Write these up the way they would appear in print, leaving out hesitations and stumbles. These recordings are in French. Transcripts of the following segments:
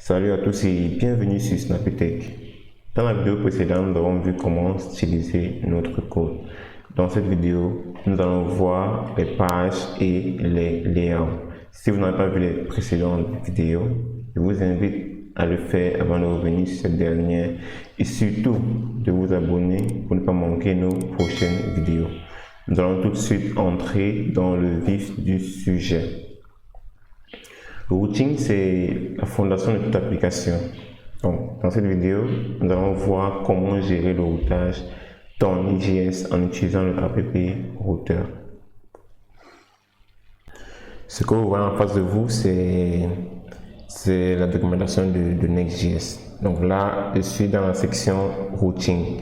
Salut à tous et bienvenue sur Snappytech. Dans la vidéo précédente, nous avons vu comment styliser notre code. Dans cette vidéo, nous allons voir les pages et les layouts. Si vous n'avez pas vu les précédentes vidéos, je vous invite à le faire avant de revenir sur cette dernière et surtout de vous abonner pour ne pas manquer nos prochaines vidéos. Nous allons tout de suite entrer dans le vif du sujet. Le routing, c'est la fondation de toute application. Donc, dans cette vidéo, nous allons voir comment gérer le routage dans Next.js en utilisant le app router. Ce que vous voyez en face de vous, c'est la documentation de Next.js. Donc là, je suis dans la section routing.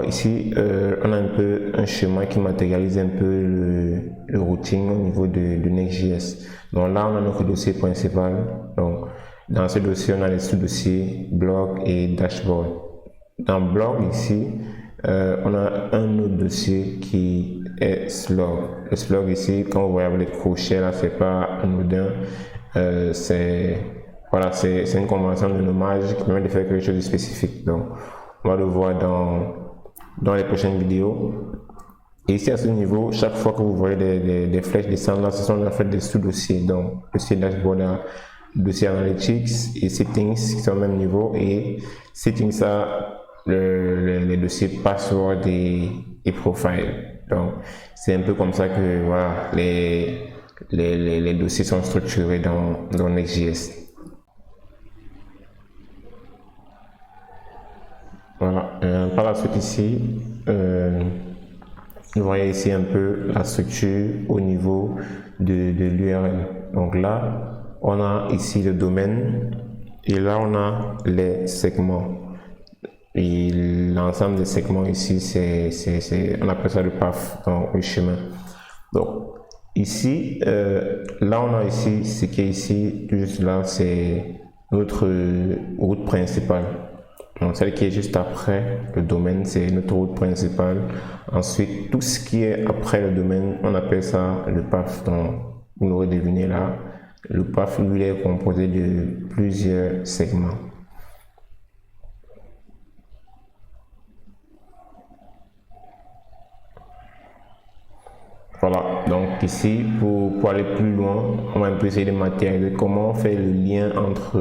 Ici, on a un peu un schéma qui matérialise un peu le routing au niveau de Next.js. Donc là, on a notre dossier principal. Donc, dans ce dossier, on a les sous-dossiers, blog et dashboard. Dans blog ici, on a un autre dossier qui est slog. Le slog ici, quand vous voyez avec les crochets là, c'est pas anodin. C'est une convention de nommage qui permet de faire quelque chose de spécifique. Donc, on va le voir dans les prochaines vidéos. Et ici à ce niveau, chaque fois que vous voyez des flèches descendre là, ce sont en fait des sous-dossiers. Donc, dossier dashboard, dossier analytics et settings qui sont au même niveau. Et settings ça, les dossiers password et profile. Donc, c'est un peu comme ça que voilà, les dossiers sont structurés dans Next.js. Voilà, par la suite ici, vous voyez ici un peu la structure au niveau de l'URL. Donc là, on a ici le domaine et là on a les segments. Et l'ensemble des segments ici, on appelle ça le path, donc le chemin. Donc ici, là on a ici, ce qui est ici, juste là, c'est notre route principale. Donc celle qui est juste après le domaine, c'est notre route principale. Ensuite, tout ce qui est après le domaine, on appelle ça le path. Donc, vous l'aurez deviné là, le path lui est composé de plusieurs segments. Voilà, donc ici, pour aller plus loin, on va un peu essayer de matérialiser comment on fait le lien entre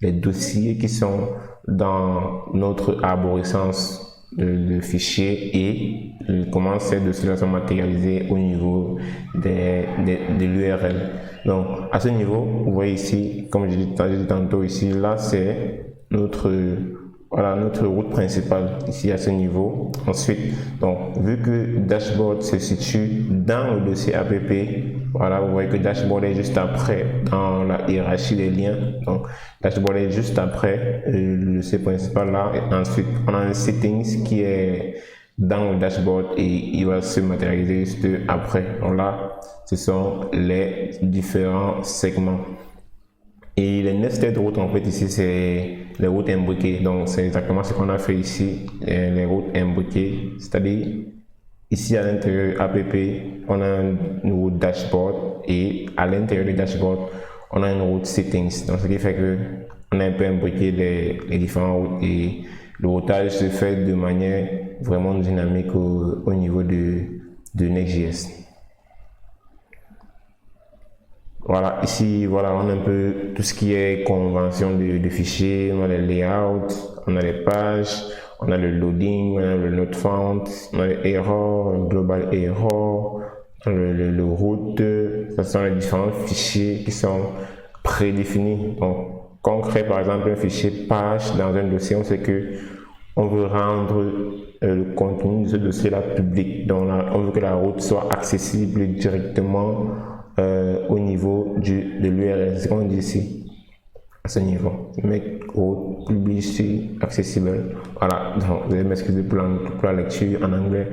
les dossiers qui sont dans notre arborescence de fichiers et comment ces dossiers sont matérialisés au niveau de l'URL. Donc à ce niveau, vous voyez ici, comme je dis tantôt ici, là c'est notre route principale ici à ce niveau. Ensuite, donc vu que dashboard se situe dans le dossier app, voilà, vous voyez que dashboard est juste après dans la hiérarchie des liens. Donc dashboard est juste après le dossier principal là. Et ensuite, on a un settings qui est dans le dashboard et il va se matérialiser juste après. Donc là, ce sont les différents segments. Et les nested routes, en fait, ici, c'est les routes imbriquées. Donc, c'est exactement ce qu'on a fait ici, les routes imbriquées. C'est-à-dire, ici, à l'intérieur app, on a une route dashboard et à l'intérieur du dashboard, on a une route settings. Donc, ce qui fait que on a un peu imbriqué les différentes routes et le routage se fait de manière vraiment dynamique au niveau de Next.js. Voilà, ici, voilà, on a un peu tout ce qui est convention de fichiers, on a les layouts, on a les pages, on a le loading, on a le not found, on a les errors, le global error, le route, ce sont les différents fichiers qui sont prédéfinis. Donc, quand on crée par exemple un fichier page dans un dossier, on sait que on veut rendre le contenu de ce dossier-là public. Donc, on veut que la route soit accessible directement au niveau de l'URL, c'est ce qu'on dit ici, à ce niveau. Make route publicity accessible. Voilà, donc vous allez m'excuser pour la lecture en anglais.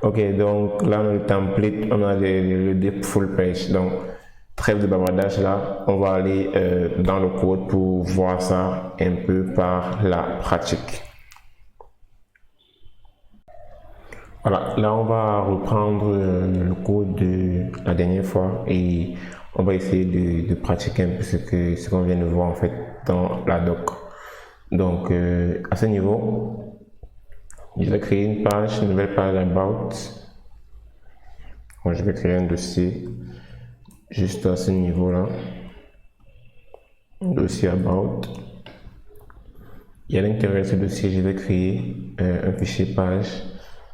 Ok, donc là on a le template, on a le default page. Donc, trêve de bavardage là, on va aller dans le code pour voir ça un peu par la pratique. Voilà, là on va reprendre le code de la dernière fois et on va essayer de pratiquer un peu ce qu'on vient de voir en fait dans la doc. Donc à ce niveau, je vais créer une nouvelle page about. Bon, je vais créer un dossier juste à ce niveau-là. Dossier about. Et à l'intérieur de ce dossier, je vais créer un fichier page.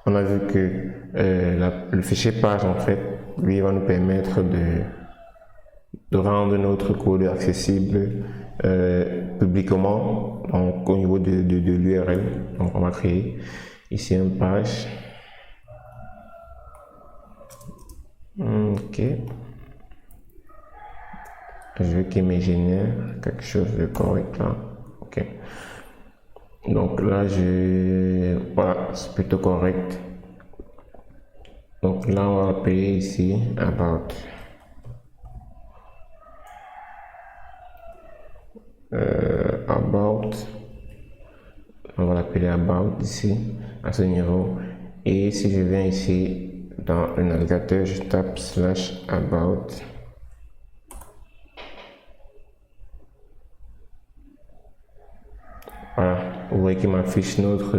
On a vu que le fichier page, en fait, lui, va nous permettre de rendre notre code accessible publiquement, donc au niveau de l'URL. Donc, on va créer ici une page. Ok. Je veux qu'il me génère quelque chose de correct là. Ok. Donc là, voilà, c'est plutôt correct. Donc là, on va appeler ici about. About. On va l'appeler about ici, à ce niveau. Et si je viens ici dans le navigateur, je tape /about. Voilà, vous voyez qu'il m'affiche notre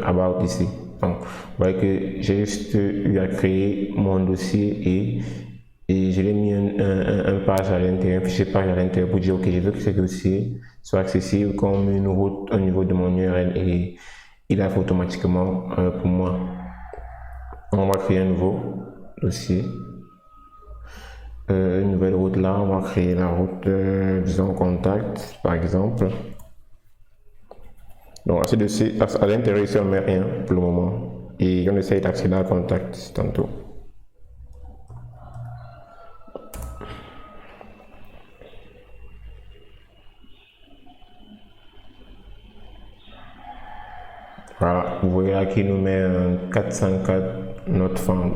about ici. Donc, vous voyez que j'ai juste eu à créer mon dossier et je l'ai mis un page à l'intérieur, un fichier page à l'intérieur pour dire ok, je veux que ce dossier soit accessible comme une route au niveau de mon URL et il a fait automatiquement pour moi. On va créer un nouveau dossier. Une nouvelle route là, on va créer la route, disons contact par exemple. Donc à ce dossier, à l'intérieur ici on ne met rien pour le moment et on essaye d'accéder à contact tantôt. Voilà, vous voyez là qu'il nous met un 404 not found.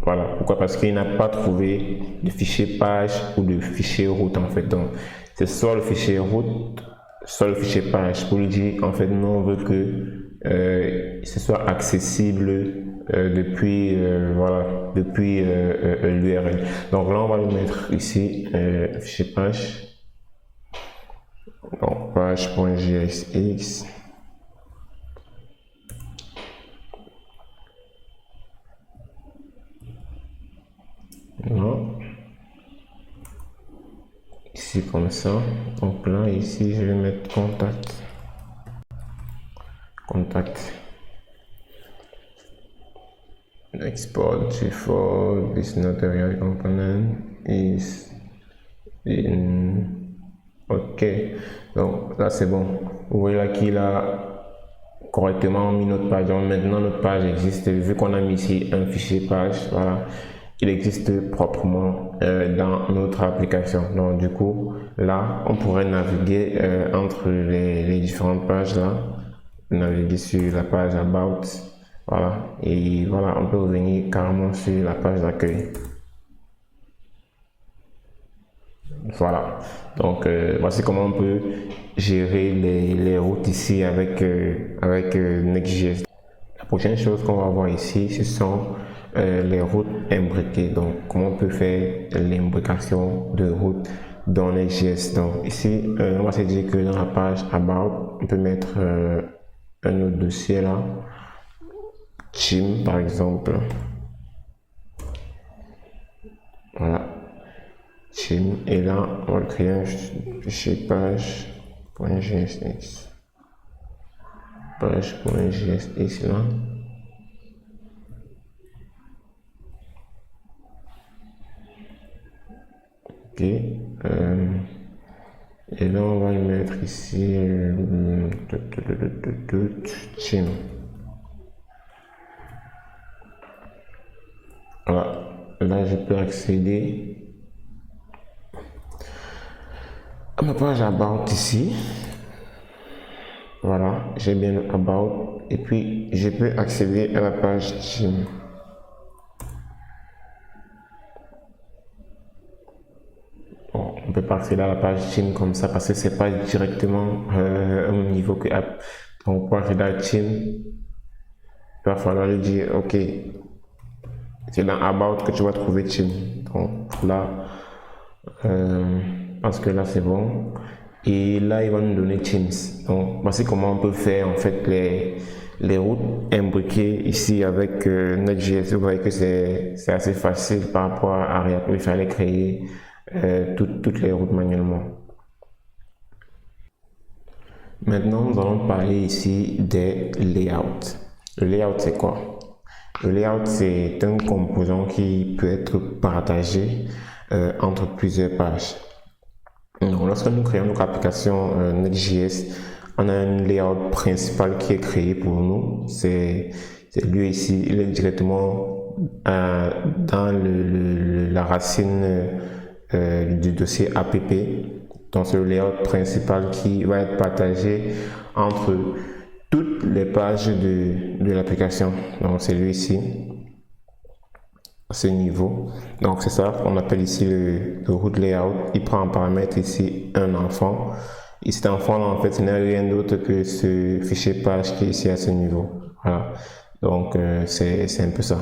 Voilà, pourquoi? Parce qu'il n'a pas trouvé de fichier page ou de fichier route en fait. Donc c'est soit le fichier route, soit le fichier page pour lui dire en fait nous on veut que ce soit accessible depuis depuis l'URL. Donc là on va le mettre ici fichier page. Donc page.jsx. Non. Ici comme ça. Donc là ici je vais mettre contact. Export before this notarial component is in. Ok. Donc là c'est bon. Vous voyez là qu'il a correctement mis notre page. Donc maintenant notre page existe. Vu qu'on a mis ici un fichier page, voilà. Il existe proprement dans notre application. Donc du coup, là, on pourrait naviguer entre les différentes pages là, naviguer sur la page About, voilà, et voilà, on peut revenir carrément sur la page d'accueil. Voilà, donc voici comment on peut gérer les routes ici avec Next.js. La prochaine chose qu'on va voir ici, ce sont les routes imbriquées. Donc comment on peut faire l'imbrication de routes dans Next.js. Donc ici on va se dire que dans la page About on peut mettre un autre dossier là, Team par exemple, voilà, Team, et là on va créer un fichier page.jsx, page.jsx là. Ok, et là on va le mettre ici team. Voilà, là je peux accéder à ma page About ici. Voilà, j'ai bien About et puis je peux accéder à la page Team. On peut pas accéder à la page Team comme ça parce que c'est pas directement au même niveau que App. Donc pour accéder à Team, il va falloir lui dire ok, c'est dans About que tu vas trouver Team. Donc là, parce que là c'est bon. Et là, il va nous donner Teams. Donc, voici comment on peut faire en fait les routes imbriquées ici avec Node.js. Vous voyez que c'est assez facile par rapport à React. Il fallait créer toutes les routes manuellement. Maintenant, nous allons parler ici des layouts. Le layout, c'est quoi? Le layout, c'est un composant qui peut être partagé entre plusieurs pages. Donc, lorsque nous créons notre application Node.js, on a un layout principal qui est créé pour nous. C'est lui ici, il est directement dans la racine du dossier app. Donc, c'est le layout principal qui va être partagé entre toutes les pages de l'application. Donc, c'est lui ici, à ce niveau. Donc, c'est ça qu'on appelle ici le root layout. Il prend en paramètre ici un enfant. Et cet enfant là, en fait, ce n'est rien d'autre que ce fichier page qui est ici à ce niveau. Voilà. Donc, c'est un peu ça.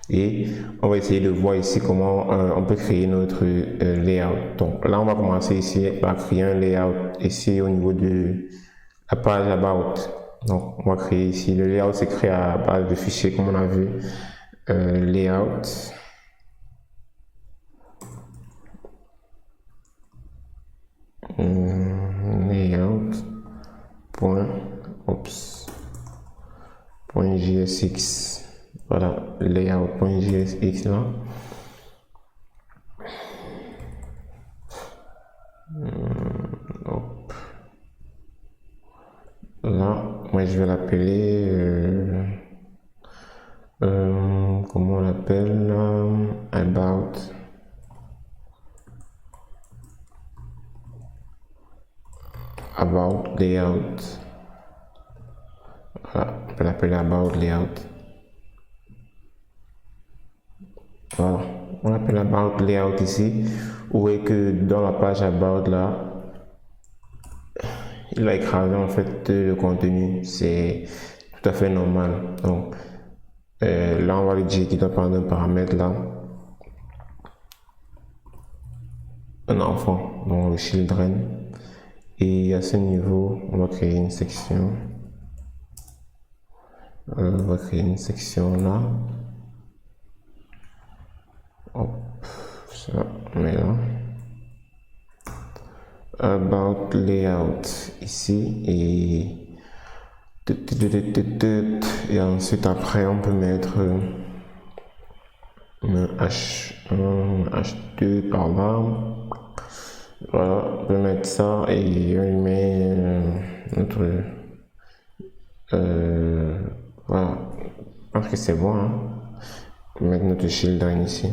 Et on va essayer de voir ici comment on peut créer notre layout. Donc là, on va commencer ici par créer un layout ici au niveau de la page About. Donc, on va créer ici, le layout c'est créé à base de fichiers comme on a vu. Layout. Layout.jsx. Voilà, layout.jsx là. Hop. Là, moi je vais l'appeler comment on l'appelle about layout. Voilà, on peut l'appeler about layout. Voilà, on l'appelle about layout ici. Vous voyez que dans la page about là, il a écrasé en fait le contenu. C'est tout à fait normal. Donc là, on va lui dire qu'il doit prendre un paramètre là, un enfant, donc le children. Et à ce niveau, on va créer une section. On va créer une section là. Hop, ça, on met là. About layout ici et ensuite après on peut mettre un H2 par là. Voilà, on peut mettre ça et on met notre voilà, je pense que c'est bon, hein. On peut mettre notre children ici.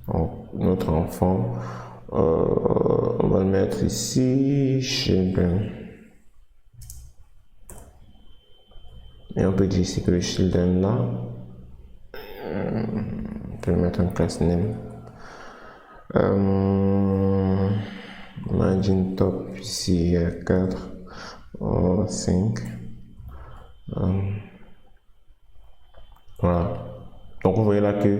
Donc, notre enfant, on va le mettre ici, children. Et on peut dire ici que le children là, on peut mettre un class name. Margin top ici 4, 5. Voilà. Donc vous voyez là que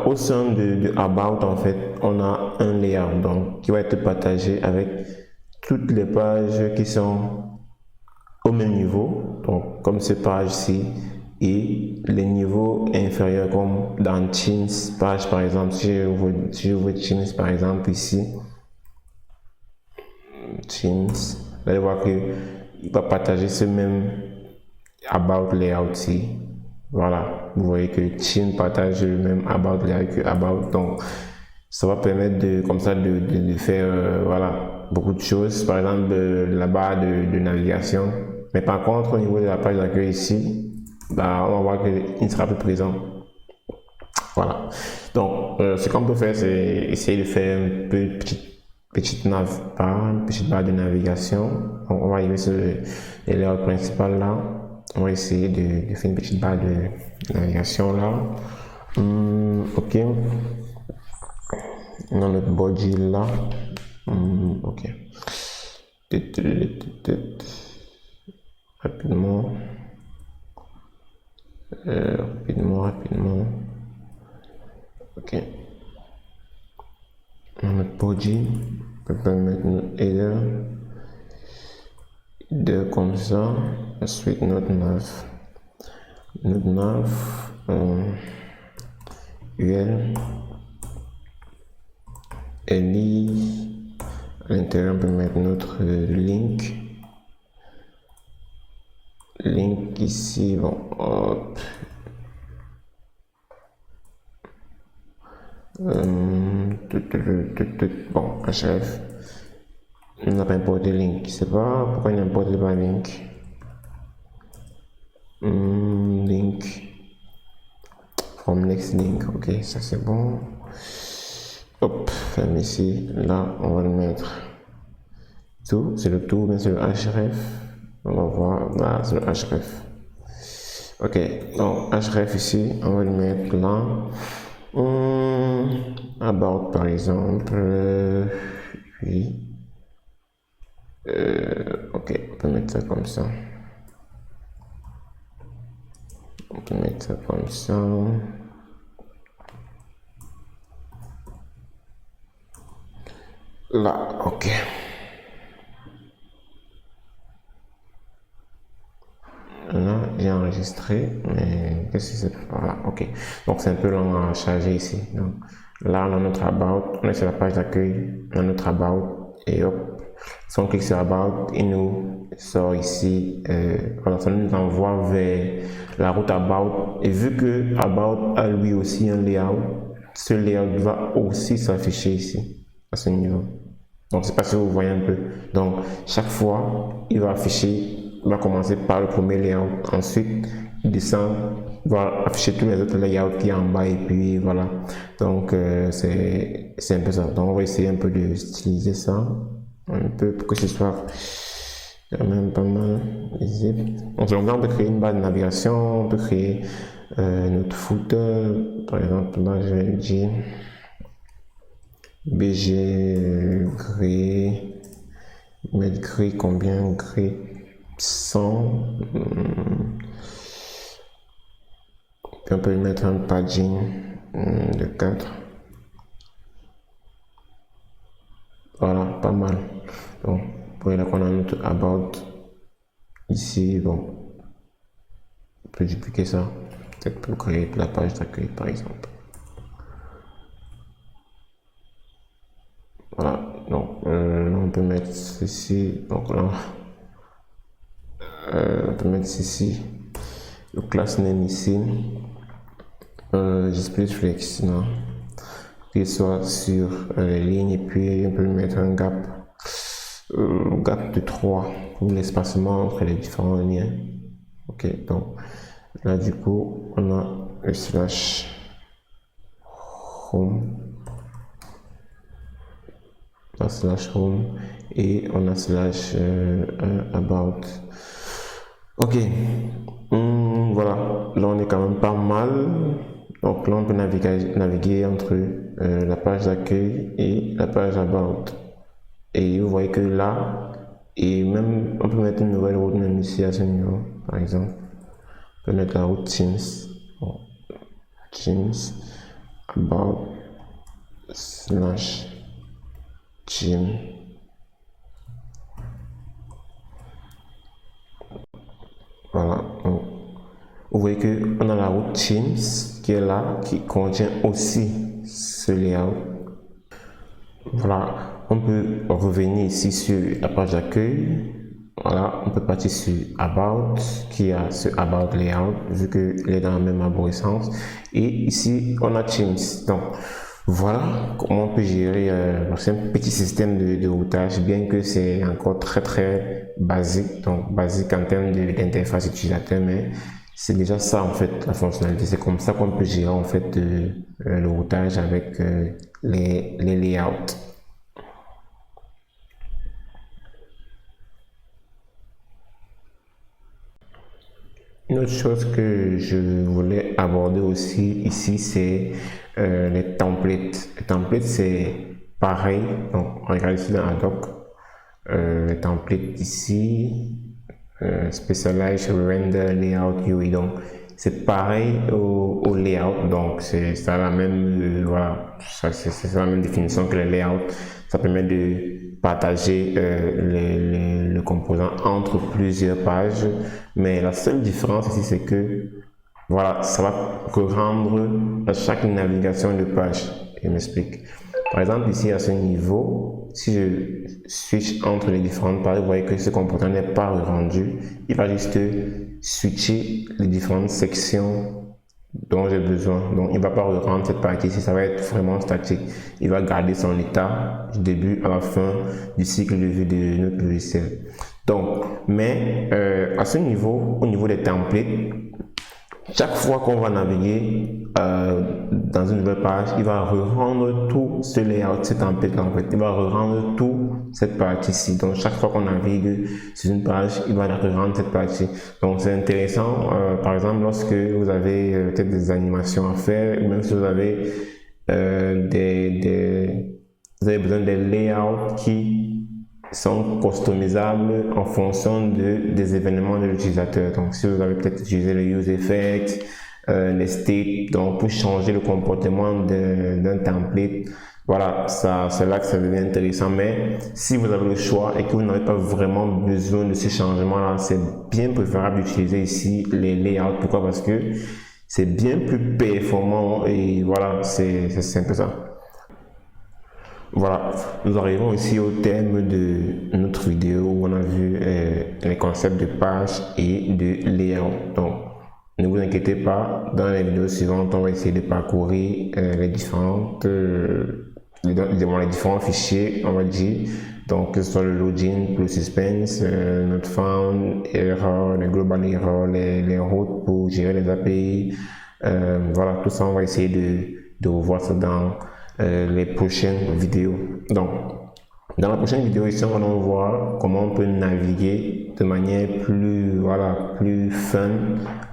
au sein de About en fait, on a un layout donc qui va être partagé avec toutes les pages qui sont au même niveau, donc comme ces pages-ci, et les niveaux inférieurs comme dans Teams page par exemple. Si je veux Teams par exemple ici, Teams, là vous voyez qu'il va partager ce même About layout ici. Voilà, vous voyez que Teams partage le même About layout que About, donc ça va permettre comme ça de faire voilà, beaucoup de choses. Par exemple la barre de navigation. Mais par contre, au niveau de la page d'accueil ici, bah, on va voir qu'il ne sera plus présent. Voilà. Donc, ce qu'on peut faire, c'est essayer de faire une petite barre de navigation. Donc, on va arriver sur le layout principal là. On va essayer de faire une petite barre de navigation là. Ok. Dans notre body là. Ok. Rapidement. Rapidement. Ok. notre body, on peut mettre notre header comme ça, ensuite notre nav. Notre nav, UL, LI, à l'intérieur on peut mettre notre link. Link ici, bon, hop. Bon, href. On n'a pas importé link. Je sais pas pourquoi il n'importe pas link. Link. From next link. Ok, ça c'est bon. Hop, ferme ici. Là, on va le mettre. Tout, c'est le tout, mais c'est le href. On va voir. Là, c'est le href. Ok, donc href ici, on va le mettre là. About par exemple, puis ok, on peut mettre ça comme ça. On peut mettre ça comme ça. Là, ok. Là, j'ai enregistré, mais qu'est-ce que c'est? Voilà, ok. Donc, c'est un peu long à charger ici. Donc, là, on a notre about, on est sur la page d'accueil, on a notre about, et hop, si on clique sur about, il nous sort ici, voilà, ça nous envoie vers la route about, et vu que about a lui aussi un layout, ce layout va aussi s'afficher ici, à ce niveau. Donc, je ne sais pas si vous voyez un peu. Donc, chaque fois, il va afficher, il va commencer par le premier layout. Ensuite, il descend, il va afficher tous les autres layouts qui sont en bas et puis voilà. Donc, c'est un peu ça. Donc, on va essayer un peu d'utiliser ça, un peu pour que ce soit quand même pas mal visible. Donc, là, on peut créer une barre de navigation, on peut créer notre footer. Par exemple, là, je vais dire BG gris, mettre gris combien? Gris 100. Puis on peut mettre un padding de 4. Voilà, pas mal. Donc, vous voyez là qu'on a notre about ici. Bon, on peut dupliquer ça, peut-être pour créer la page d'accueil par exemple. Voilà, donc là on peut mettre ceci, donc là on peut mettre ceci, le class name ici, display flex, non, qu'il soit sur les lignes, et puis on peut mettre un gap, gap de 3 pour l'espacement entre les différents liens. Ok, donc là du coup on a le slash home, et on a slash about. Ok, voilà, là on est quand même pas mal. Donc là on peut naviguer entre la page d'accueil et la page about. Et vous voyez que là, et même on peut mettre une nouvelle route même ici à ce niveau, par exemple. On peut mettre la route Teams, bon, Teams about slash Team. Voilà, donc, vous voyez que on a la route Teams qui est là, qui contient aussi ce layout. Voilà, on peut revenir ici sur la page d'accueil. Voilà, on peut partir sur About, qui a ce About layout, vu qu'il est dans la même arborescence. Et ici, on a Teams. Donc, voilà comment on peut gérer c'est un petit système de routage, bien que c'est encore très basique, donc basique en termes d'interface utilisateur, mais c'est déjà ça en fait la fonctionnalité. C'est comme ça qu'on peut gérer en fait le routage avec les layouts. Une autre chose que je voulais aborder aussi ici, c'est les templates. Les templates, c'est pareil. Donc, regardez ici dans Adoc. Les templates ici, Specialized Render Layout UI. Donc, C'est pareil au layout, donc c'est ça la même voilà, c'est la même définition que le layout. Ça permet de partager le composant entre plusieurs pages, mais la seule différence ici c'est que voilà, ça va rendre à chaque navigation de page. Je m'explique. Par exemple, ici à ce niveau, si je switch entre les différentes pages, vous voyez que ce composant n'est pas rendu. Il va juste switcher les différentes sections dont j'ai besoin. Donc, il ne va pas rendre cette partie ici, ça va être vraiment statique. Il va garder son état du début à la fin du cycle de vie de notre logiciel. Donc, mais à ce niveau, au niveau des templates, chaque fois qu'on va naviguer dans une nouvelle page, il va rendre tout ce layout, ce template en fait. Il va rendre tout cette partie-ci. Donc chaque fois qu'on navigue sur une page, il va rendre cette partie. Donc c'est intéressant. Par exemple, lorsque vous avez peut-être des animations à faire, ou même si vous avez vous avez besoin des layouts qui sont customisables en fonction des événements de l'utilisateur. Donc, si vous avez peut-être utilisé le use effect, les states, donc pour changer le comportement d'un template, voilà, c'est là que ça devient intéressant. Mais si vous avez le choix et que vous n'avez pas vraiment besoin de ces changements-là, c'est bien préférable d'utiliser ici les layouts. Pourquoi? Parce que c'est bien plus performant et voilà, c'est un peu ça. Voilà, nous arrivons ici au thème de notre vidéo où on a vu les concepts de page et de layout. Donc, ne vous inquiétez pas, dans les vidéos suivantes, on va essayer de parcourir les différents fichiers, on va dire. Donc, que ce soit le login pour le suspense, notre found, error, les global error, les routes pour gérer les API. Voilà, tout ça, on va essayer de revoir ça dans les prochaines vidéos. Donc, dans la prochaine vidéo ici, on va voir comment on peut naviguer de manière plus fun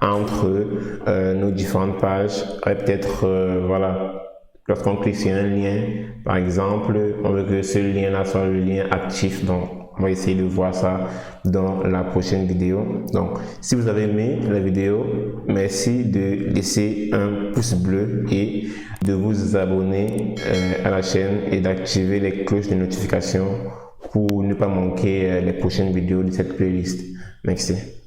entre nos différentes pages. Peut-être, lorsqu'on clique sur un lien, par exemple, on veut que ce lien-là soit le lien actif. Donc, on va essayer de voir ça dans la prochaine vidéo. Donc, si vous avez aimé la vidéo, merci de laisser un pouce bleu et de vous abonner à la chaîne et d'activer les cloches de notification pour ne pas manquer les prochaines vidéos de cette playlist. Merci.